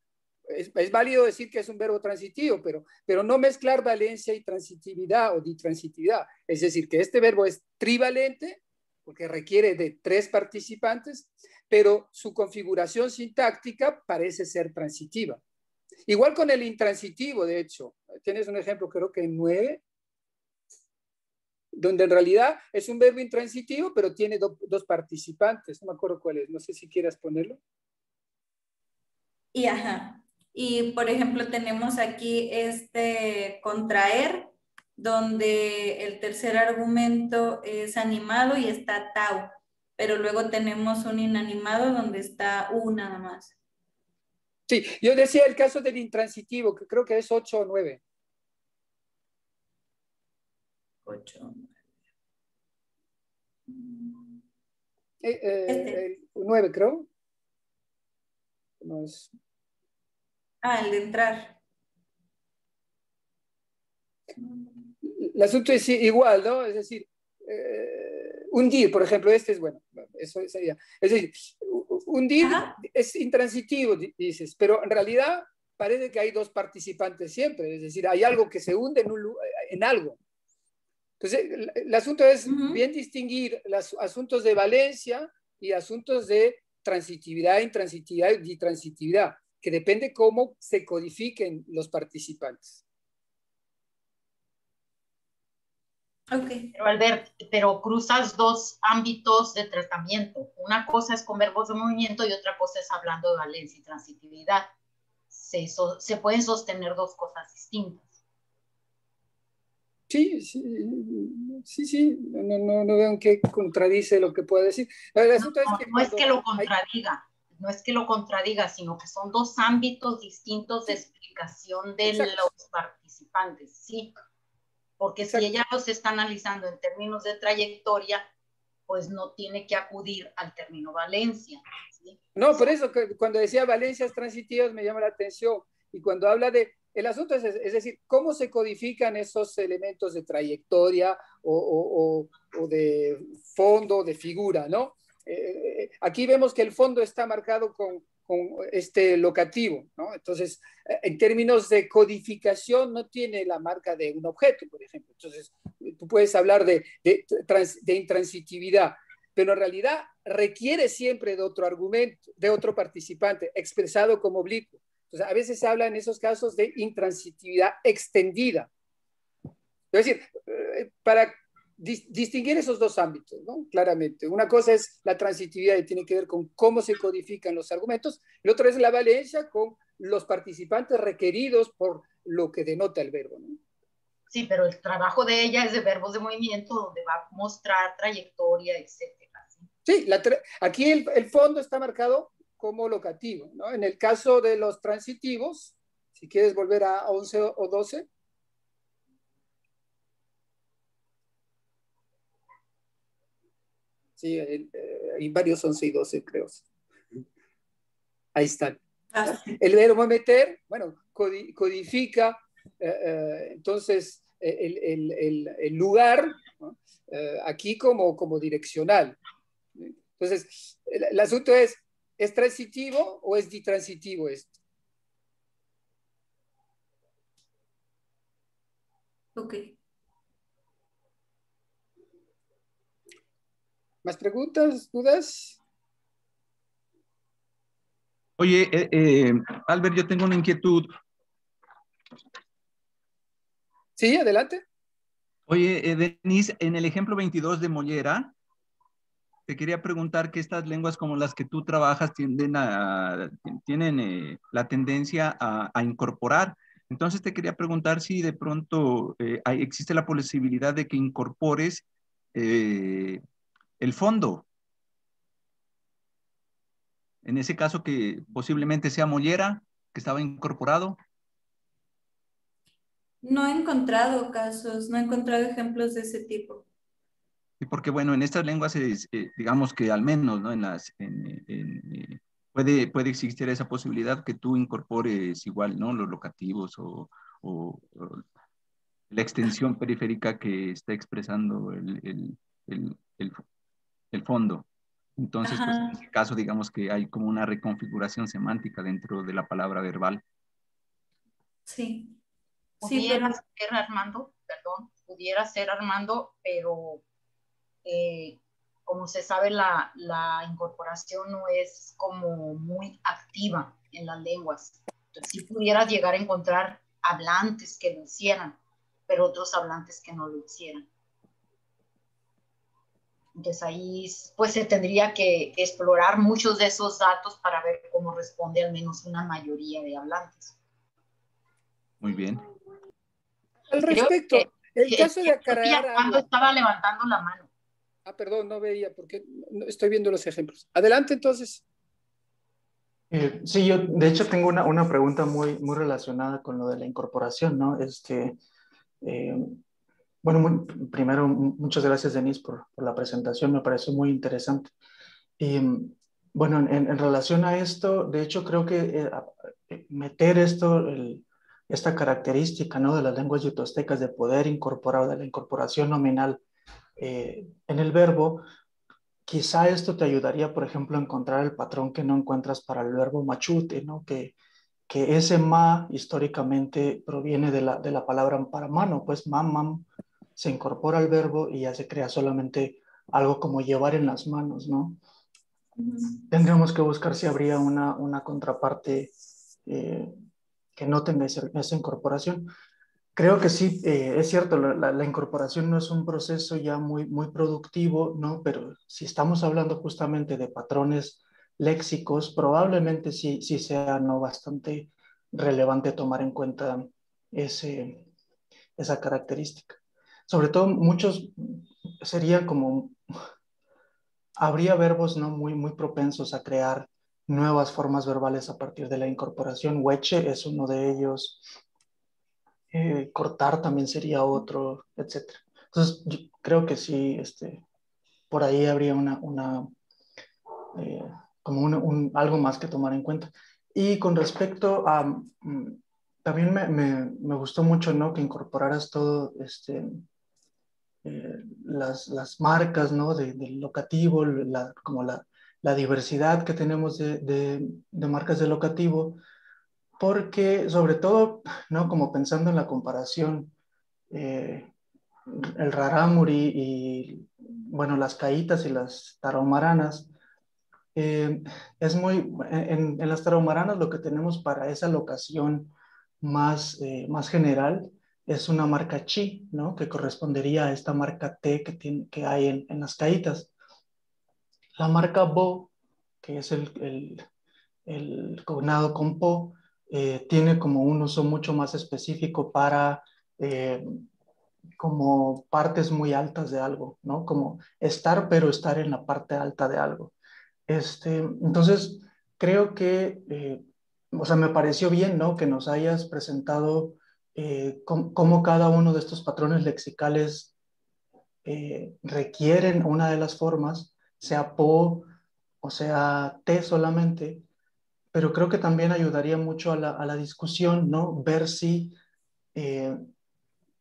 es válido decir que es un verbo transitivo, pero no mezclar valencia y transitividad o ditransitividad. Es decir, que este verbo es trivalente, porque requiere de tres participantes, pero su configuración sintáctica parece ser transitiva. Igual con el intransitivo, de hecho. Tienes un ejemplo, creo que en 9, donde en realidad es un verbo intransitivo, pero tiene dos participantes. No me acuerdo cuál es. No sé si quieras ponerlo. Y ajá. Y por ejemplo, tenemos aquí este contraer, donde el tercer argumento es animado y está tau, pero luego tenemos un inanimado donde está u nada más. Sí, yo decía el caso del intransitivo, que creo que es 8 o 9. 8. 9, creo. No es... Ah, el de entrar. El asunto es igual, ¿no? Es decir, hundir, por ejemplo, este es bueno. Eso sería. Es decir, hundir Ajá. es intransitivo, dices, pero en realidad parece que hay dos participantes siempre. Es decir, hay algo que se hunde en algo. Entonces, el asunto es bien distinguir los asuntos de valencia y asuntos de transitividad, intransitividad y ditransitividad, que depende cómo se codifiquen los participantes. Ok. Pero Albert, pero cruzas dos ámbitos de tratamiento. Una cosa es con verbos de movimiento y otra cosa es hablando de valencia y transitividad. Se pueden sostener dos cosas distintas. Sí, sí, sí, sí. No veo en qué contradice lo que pueda decir. El asunto es que No es cuando que lo hay... contradiga. no es que lo contradiga, sino que son dos ámbitos distintos de explicación de los participantes, sí. Porque si ella los está analizando en términos de trayectoria, pues no tiene que acudir al término Valencia, ¿sí? No, por eso cuando decía valencias transitivas me llama la atención. Y cuando habla de, el asunto es decir, cómo se codifican esos elementos de trayectoria o de fondo, de figura, ¿no? Aquí vemos que el fondo está marcado con este locativo, ¿no? Entonces, en términos de codificación, no tiene la marca de un objeto, por ejemplo. Entonces, tú puedes hablar de intransitividad, pero en realidad requiere siempre de otro argumento, de otro participante, expresado como oblicuo. Entonces, a veces se habla en esos casos de intransitividad extendida. Es decir, para distinguir esos dos ámbitos, ¿no? Claramente. Una cosa es la transitividad y tiene que ver con cómo se codifican los argumentos, y la otra es la valencia con los participantes requeridos por lo que denota el verbo, ¿no? Sí, pero el trabajo de ella es de verbos de movimiento, donde va a mostrar trayectoria, etcétera. Sí, aquí el fondo está marcado como locativo, ¿no? En el caso de los transitivos, si quieres volver a 11 o 12. Sí, hay varios 11 y 12, creo. Ahí están. El verbo meter, bueno, codifica entonces el lugar, ¿no? Aquí como direccional. Entonces, el asunto ¿es transitivo o es ditransitivo esto? Ok. ¿Más preguntas, dudas? Oye, Albert, yo tengo una inquietud. Sí, adelante. Oye, Denise, en el ejemplo 22 de Mollera, te quería preguntar que estas lenguas como las que tú trabajas tienen la tendencia a incorporar. Entonces te quería preguntar si de pronto existe la posibilidad de que incorpores el fondo. En ese caso que posiblemente sea Mollera, que estaba incorporado. No he encontrado casos, no he encontrado ejemplos de ese tipo. Y porque, bueno, en estas lenguas, digamos que al menos, ¿no? Puede existir esa posibilidad que tú incorpores igual, ¿no? Los locativos o la extensión periférica que está expresando el fondo. Entonces, pues en ese caso, digamos que hay como una reconfiguración semántica dentro de la palabra verbal. Sí. Pudiera ser, Armando, pero como se sabe, la incorporación no es como muy activa en las lenguas. Entonces, sí pudieras llegar a encontrar hablantes que lo hicieran, pero otros hablantes que no lo hicieran. Entonces ahí pues se tendría que explorar muchos de esos datos para ver cómo responde al menos una mayoría de hablantes. Muy bien. Al respecto, el caso de acarrear agua. Estaba levantando la mano. Ah, perdón, no veía porque no estoy viendo los ejemplos. Adelante, entonces. Sí, yo de hecho tengo una pregunta muy relacionada con lo de la incorporación, ¿no? Bueno, primero, muchas gracias, Denise, por la presentación, me pareció muy interesante. Bueno, en relación a esto, de hecho creo que meter esta característica, ¿no? De las lenguas yutostecas de poder incorporar, de la incorporación nominal en el verbo, quizá esto te ayudaría, por ejemplo, a encontrar el patrón que no encuentras para el verbo machute, ¿no? Que ese ma históricamente proviene de la palabra para mano, pues mam se incorpora al verbo y ya se crea solamente algo como llevar en las manos, ¿no? Tendríamos que buscar si habría una contraparte que no tenga esa incorporación. Creo que sí, es cierto, la incorporación no es un proceso ya muy productivo, ¿no? Pero si estamos hablando justamente de patrones léxicos, probablemente sí sea no bastante relevante tomar en cuenta esa característica. Sobre todo, sería como, habría verbos no muy propensos a crear nuevas formas verbales a partir de la incorporación. Hueche es uno de ellos, cortar también sería otro, etc. Entonces, yo creo que sí, por ahí habría como algo más que tomar en cuenta. Y con respecto a, también me gustó mucho, ¿no? Que incorporaras todo, las marcas, ¿no? Del locativo, como la diversidad que tenemos de marcas de locativo, porque sobre todo, ¿no? Como pensando en la comparación, el rarámuri y, bueno, las caítas y las tarahumaranas, es muy, en las tarahumaranas lo que tenemos para esa locación más general es una marca chi, ¿no? Que correspondería a esta marca T que hay en las caítas. La marca bo, que es el cognado con po, tiene como un uso mucho más específico para eh, como partes muy altas de algo, ¿no? Como estar, pero estar en la parte alta de algo. Entonces, creo que, o sea, me pareció bien, ¿no? Que nos hayas presentado cómo cada uno de estos patrones lexicales requieren una de las formas, sea po o sea te solamente, pero creo que también ayudaría mucho a la discusión, ¿no? Ver si, eh,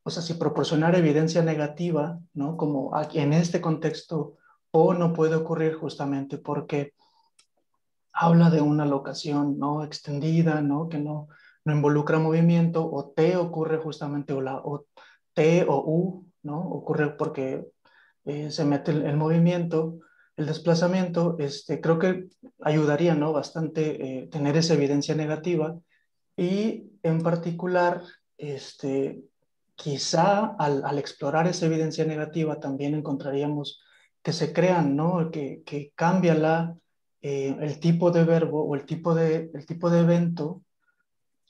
o sea, si proporcionar evidencia negativa, ¿no? Como aquí, en este contexto, po no puede ocurrir justamente porque habla de una locación no extendida, ¿no? Que no involucra movimiento, o T ocurre justamente, o T o U, ¿no? Ocurre porque se mete el movimiento, el desplazamiento. Creo que ayudaría, ¿no? Bastante tener esa evidencia negativa, y en particular, quizá al explorar esa evidencia negativa también encontraríamos que se crean, ¿no? Que cambia el tipo de verbo o el tipo de evento,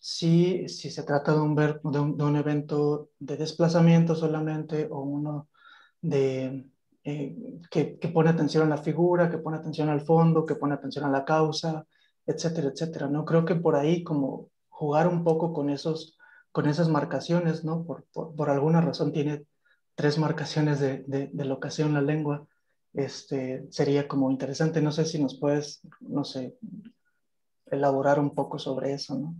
si se trata de un, de un evento de desplazamiento solamente, o uno de, que pone atención a la figura, que pone atención al fondo, que pone atención a la causa, etcétera, etcétera, ¿no? Creo que por ahí como jugar un poco con esas marcaciones, ¿no? Por alguna razón tiene 3 marcaciones de locación la lengua. Sería como interesante. No sé si nos puedes, no sé, elaborar un poco sobre eso, ¿no?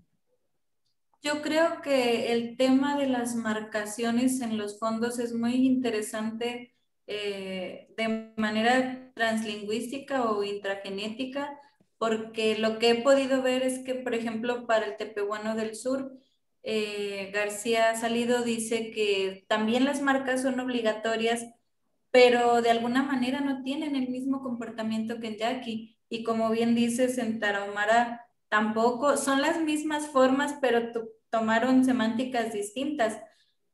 Yo creo que el tema de las marcaciones en los fondos es muy interesante de manera translingüística o intragenética, porque lo que he podido ver es que, por ejemplo, para el tepehuano del sur, García Salido dice que también las marcas son obligatorias, pero de alguna manera no tienen el mismo comportamiento que en yaqui. Y como bien dices, en tarahumara tampoco, son las mismas formas, pero tomaron semánticas distintas.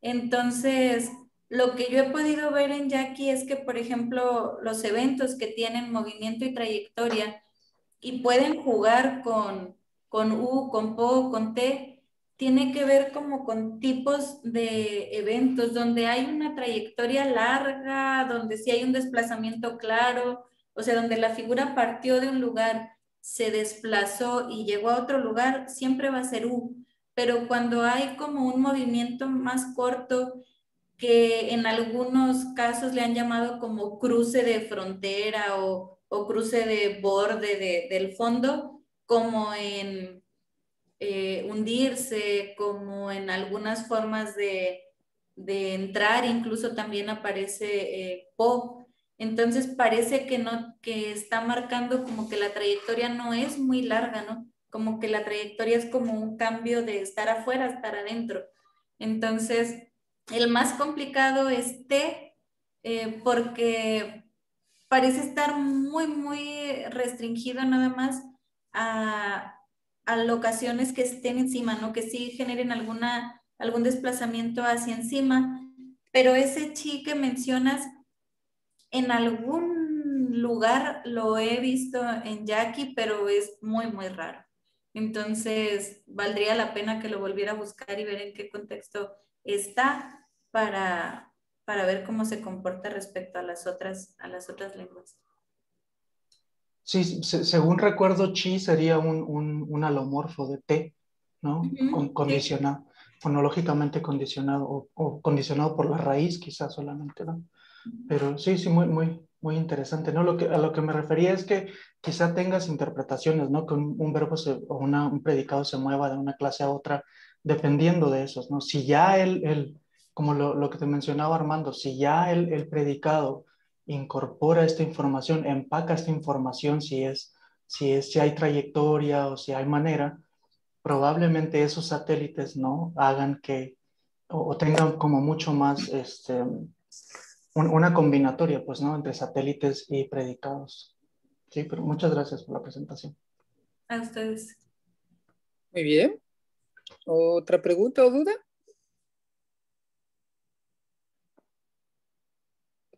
Entonces, lo que yo he podido ver en yaqui es que, por ejemplo, los eventos que tienen movimiento y trayectoria y pueden jugar con U, con Po, con T, tiene que ver como con tipos de eventos donde hay una trayectoria larga, donde sí hay un desplazamiento claro, o sea, donde la figura partió de un lugar, se desplazó y llegó a otro lugar, siempre va a ser U. Pero cuando hay como un movimiento más corto, que en algunos casos le han llamado como cruce de frontera o cruce de borde del fondo, como en hundirse, como en algunas formas de entrar, incluso también aparece po. Entonces parece que no, que está marcando como que la trayectoria no es muy larga, ¿no? Como que la trayectoria es como un cambio de estar afuera a estar adentro. Entonces, el más complicado es T, porque parece estar muy, muy restringido nada más a, a locaciones que estén encima, ¿no? Que sí generen algún desplazamiento hacia encima, pero ese chi que mencionas, en algún lugar lo he visto en yaqui, pero es muy, muy raro. Entonces, valdría la pena que lo volviera a buscar y ver en qué contexto está para ver cómo se comporta respecto a las otras lenguas. Sí, según recuerdo, chi sería un alomorfo de te, ¿no? Condicionado, fonológicamente condicionado o condicionado por la raíz quizás solamente, ¿no? Pero sí, sí, muy interesante, ¿no? A lo que me refería es que quizá tengas interpretaciones, ¿no? Que un verbo o un predicado se mueva de una clase a otra dependiendo de esos, ¿no? Si ya como lo que te mencionaba Armando, si ya el predicado incorpora esta información, empaca esta información, si hay trayectoria o si hay manera, probablemente esos satélites, ¿no? Hagan que, o tengan como mucho más, una combinatoria, pues, ¿no? Entre satélites y predicados. Sí, pero muchas gracias por la presentación. A ustedes. Muy bien. ¿Otra pregunta o duda?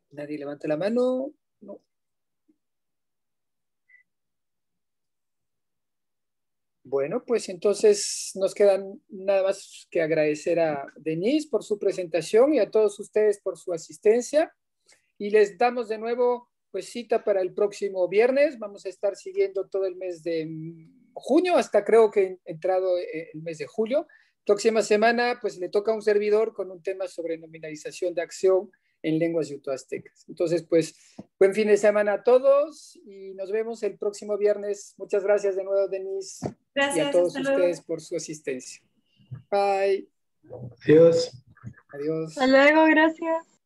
Nadie levanta la mano. No. Bueno, pues entonces nos quedan nada más que agradecer a Denise por su presentación y a todos ustedes por su asistencia. Y les damos de nuevo pues cita para el próximo viernes. Vamos a estar siguiendo todo el mes de junio hasta creo que entrado el mes de julio. Próxima semana pues le toca a un servidor con un tema sobre nominalización de acción en lenguas yuto-aztecas. Entonces pues buen fin de semana a todos y nos vemos el próximo viernes. Muchas gracias de nuevo, Denise. Gracias, Y a todos hasta luego. ustedes por su asistencia. Bye. Adiós. Adiós. Hasta luego, gracias.